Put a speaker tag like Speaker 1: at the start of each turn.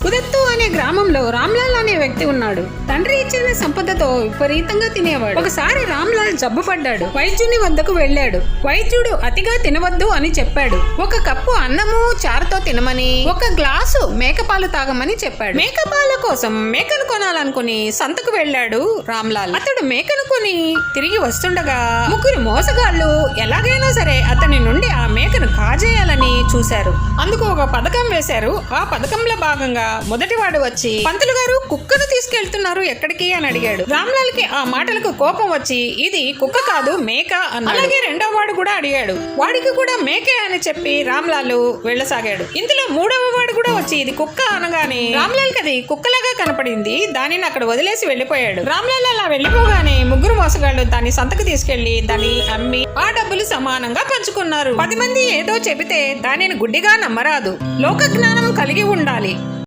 Speaker 1: కుదత్తు అనే గ్రామంలో రామ్లాల్ అనే వ్యక్తి ఉన్నాడు. తండ్రి ఇచ్చిన సంపదతో విపరీతంగా తినేవాడు. ఒకసారి రామ్లాల్ జబ్బు పడ్డాడు. వైద్యుని వద్దకు వెళ్ళాడు. వైద్యుడు అతిగా తినవద్దు అని చెప్పాడు. ఒక కప్పు అన్నము చారుతో తినమని, ఒక గ్లాసు మేకపాలు తాగమని చెప్పాడు. మేకపాల కోసం మేకను కొనాలనుకుని సంతకు వెళ్ళాడు రామ్లాల్. అతడు మేకను కొని తిరిగి వస్తుండగా ముగ్గురు మోసగాళ్లు ఎలాగైనా సరే అతని నుండి ఆ మేకను కాజేయాలని చూశారు. అందుకు ఒక పథకం వేశారు. ఆ పథకంలో భాగంగా మొదటివాడు వచ్చి, పంతులు గారు, కుక్కను తీసుకెళ్తున్నారు ఎక్కడికి అని అడిగాడు. రామ్లాల్ కి ఆ మాటలకు కోపం వచ్చి, ఇది కుక్క కాదు మేక అన్నాడు. అలాగే రెండో వాడు కూడా అడిగాడు. వాడికి కూడా మేకే అని చెప్పి రామ్లాల్ వెళ్ళసాగాడు. ఇందులో మూడవ వాడు కూడా వచ్చి, ఇది కుక్క అనగానే రామ్లాల్ కి అది కుక్కలాగా కనపడింది. దానిని అక్కడ వదిలేసి వెళ్ళిపోయాడు. రామ్లాల్ అలా వెళ్ళిపోగానే ముగ్గురు మోసగాళ్లు దాన్ని సంతకు తీసుకెళ్లి దాన్ని అమ్మి ఆ డబ్బులు సమానంగా పంచుకున్నారు. 10 మంది ఏదో చెబితే దానిని గుడ్డిగా నమ్మరాదు. లోక జ్ఞానం కలిగి ఉండాలి.